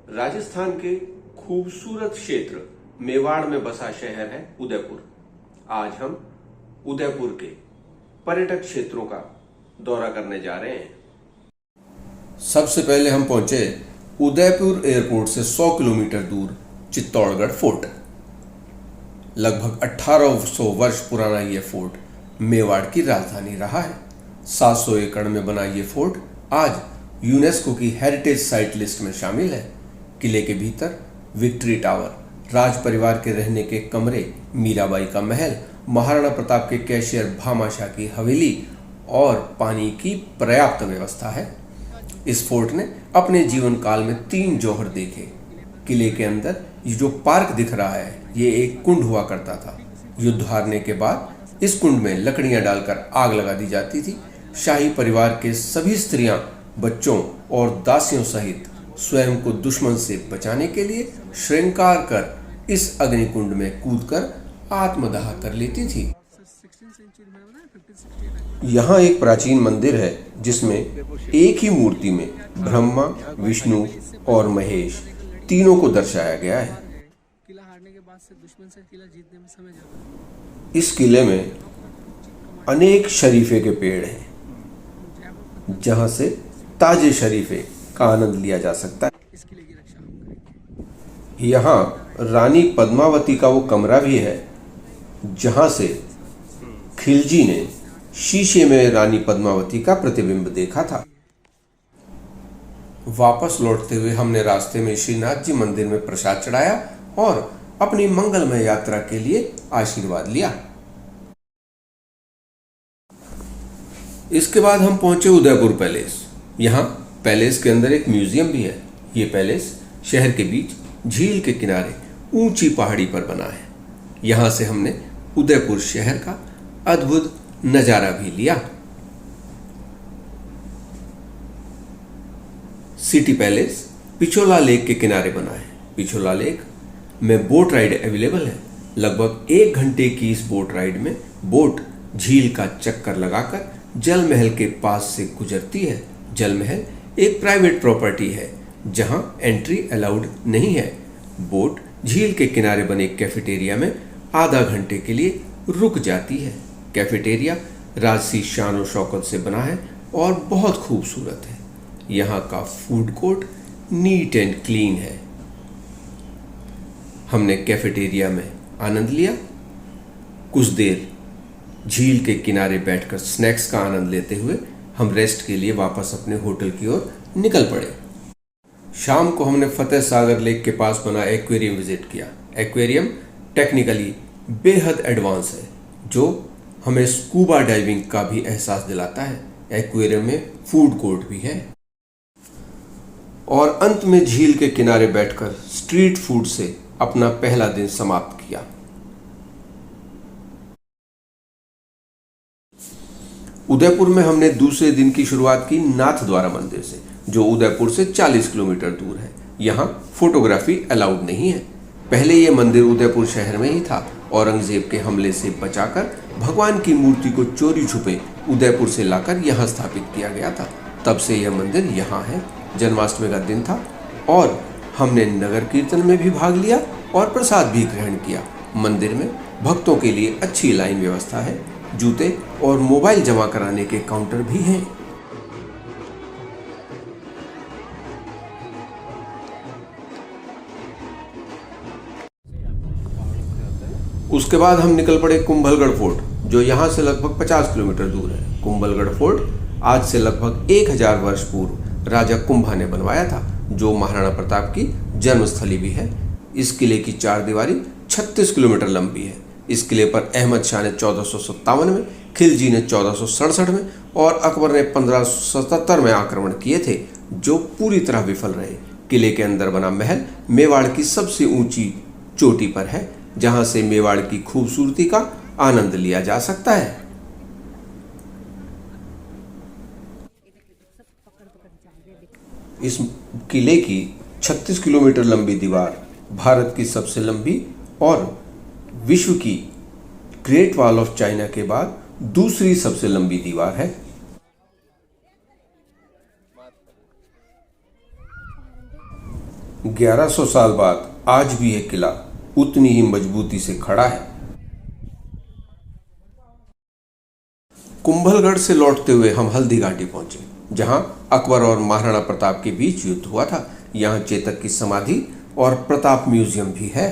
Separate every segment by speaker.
Speaker 1: राजस्थान के खूबसूरत क्षेत्र मेवाड़ में बसा शहर है उदयपुर। आज हम उदयपुर के पर्यटक क्षेत्रों का दौरा करने जा रहे हैं। सबसे पहले हम पहुंचे उदयपुर एयरपोर्ट से 100 किलोमीटर दूर चित्तौड़गढ़ फोर्ट। लगभग 1800 वर्ष पुराना यह फोर्ट मेवाड़ की राजधानी रहा है। 700 एकड़ में बना यह फोर्ट आज यूनेस्को की हेरिटेज साइट लिस्ट में शामिल है। किले के भीतर विक्ट्री टावर, राज परिवार के रहने के कमरे, मीराबाई का महल, महाराणा प्रताप के कैशियर भामाशाह की हवेली और पानी की पर्याप्त व्यवस्था है। इस फोर्ट ने अपने जीवन काल में 3 जौहर देखे। किले के अंदर ये जो पार्क दिख रहा है, ये एक कुंड हुआ करता था। युद्ध हारने के बाद इस कुंड में लकड़ियां डालकर आग लगा दी जाती थी। शाही परिवार के सभी स्त्रियां, बच्चों और दासियों सहित स्वयं को दुश्मन से बचाने के लिए श्रृंगार कर इस अग्निकुंड में कूदकर आत्मदाह कर लेती थी। यहाँ एक प्राचीन मंदिर है जिसमें एक ही मूर्ति में ब्रह्मा, विष्णु और महेश तीनों को दर्शाया गया है। इस किले में अनेक शरीफे के पेड़ हैं जहां से ताजे शरीफे का आनंद लिया जा सकता है। यहाँ रानी पद्मावती का वो कमरा भी है जहां से खिलजी ने शीशे में रानी पद्मावती का प्रतिबिंब देखा था। वापस लौटते हुए हमने रास्ते में श्रीनाथ जी मंदिर में प्रसाद चढ़ाया और अपनी मंगलमय यात्रा के लिए आशीर्वाद लिया। इसके बाद हम पहुंचे उदयपुर पैलेस। यहाँ पैलेस के अंदर एक म्यूजियम भी है। ये पैलेस शहर के बीच झील के किनारे ऊंची पहाड़ी पर बना है। यहाँ से हमने उदयपुर शहर का अद्भुत नजारा भी लिया। सिटी पैलेस पिछोला लेक के किनारे बना है। पिछोला लेक में बोट राइड अवेलेबल है। लगभग 1 घंटे की इस बोट राइड में बोट झील का चक्कर लगाकर जल महल के पास से गुजरती है। जल महल एक प्राइवेट प्रॉपर्टी है जहां एंट्री अलाउड नहीं है। बोट झील के किनारे बने कैफेटेरिया में आधा घंटे के लिए रुक जाती है। कैफेटेरिया राजसी शान और शौकत से बना है और बहुत खूबसूरत है। यहाँ का food court neat and clean है। हमने कैफेटेरिया में आनंद लिया। कुछ देर झील के किनारे बैठकर स्नैक्स का आनंद लेते हुए हम रेस्ट के लिए वापस अपने होटल की ओर निकल पड़े। शाम को हमने फतेह सागर लेक के पास बना एक्वेरियम विजिट किया। एक्वेरियम टेक्निकली बेहद एडवांस है जो हमें स्कूबा डाइविंग का भी एहसास दिलाता है। एक्वेरियम में फूड कोर्ट भी है और अंत में झील के किनारे बैठकर स्ट्रीट फूड से अपना पहला दिन समाप्त किया। उदयपुर में हमने दूसरे दिन की शुरुआत की नाथ द्वारा मंदिर से, जो उदयपुर से 40 किलोमीटर दूर है। यहाँ फोटोग्राफी अलाउड नहीं है। पहले यह मंदिर उदयपुर शहर में ही था। औरंगजेब के हमले से बचाकर भगवान की मूर्ति को चोरी छुपे उदयपुर से लाकर यहाँ स्थापित किया गया था। तब से यह मंदिर यहाँ है। जन्माष्टमी का दिन था और हमने नगर कीर्तन में भी भाग लिया और प्रसाद भी ग्रहण किया। मंदिर में भक्तों के लिए अच्छी लाइन व्यवस्था है। जूते और मोबाइल जमा कराने के काउंटर भी हैं। उसके बाद हम निकल पड़े कुंभलगढ़ फोर्ट, जो यहाँ से लगभग 50 किलोमीटर दूर है। कुंभलगढ़ फोर्ट आज से लगभग 1000 वर्ष पूर्व राजा कुंभा ने बनवाया था, जो महाराणा प्रताप की जन्मस्थली भी है। इस किले की 4 दीवारी 36 किलोमीटर लंबी है। इस किले पर अहमद शाह ने 1457 में, खिलजी ने 1467 में और अकबर ने 1577 में आक्रमण किए थे, जो पूरी तरह विफल रहे। किले के अंदर बना महल मेवाड़ की सबसे ऊंची चोटी पर है, जहां से मेवाड़ की खूबसूरती का आनंद लिया जा सकता है। इस किले की 36 किलोमीटर लंबी दीवार भारत की सबसे लंबी और विश्व की ग्रेट वॉल ऑफ चाइना के बाद दूसरी सबसे लंबी दीवार है। 1100 साल बाद आज भी यह किला उतनी ही मजबूती से खड़ा है। कुंभलगढ़ से लौटते हुए हम हल्दी घाटी पहुंचे, जहां अकबर और महाराणा प्रताप के बीच युद्ध हुआ था। यहां चेतक की समाधि और प्रताप म्यूजियम भी है।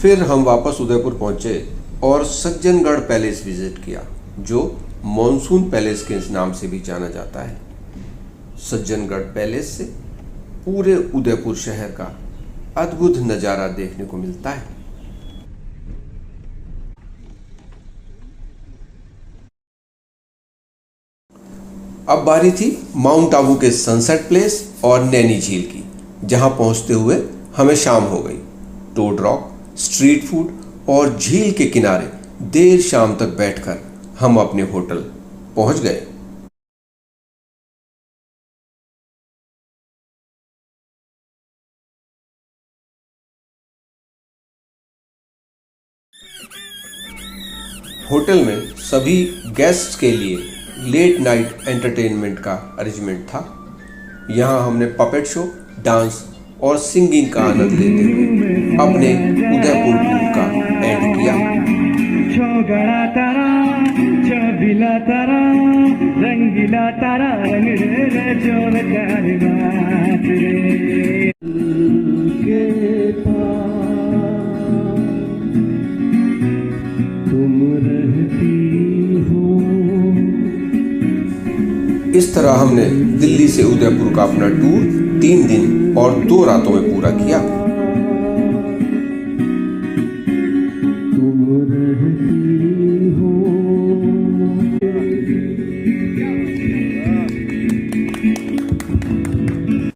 Speaker 1: फिर हम वापस उदयपुर पहुंचे और सज्जनगढ़ पैलेस विजिट किया, जो मॉनसून पैलेस के नाम से भी जाना जाता है। सज्जनगढ़ पैलेस से पूरे उदयपुर शहर का अद्भुत नजारा देखने को मिलता है। अब बारी थी माउंट आबू के सनसेट प्लेस और नैनी झील की, जहां पहुंचते हुए हमें शाम हो गई। टोड रॉक, स्ट्रीट फूड और झील के किनारे देर शाम तक बैठकर हम अपने होटल पहुंच गए। होटल में सभी गेस्ट्स के लिए लेट नाइट एंटरटेनमेंट का अरेंजमेंट था। यहाँ हमने पपेट शो, डांस और सिंगिंग का आनंद लेते हुए अपने उदयपुर टूर का एंड किया। छोगड़ा तारा, छबिला तारा, रंगीला तारा, रंग रे जोर कारवां रे के पास तुम रहती हो। इस तरह हमने दिल्ली से उदयपुर का अपना टूर 3 दिन और 2 रातों में पूरा किया।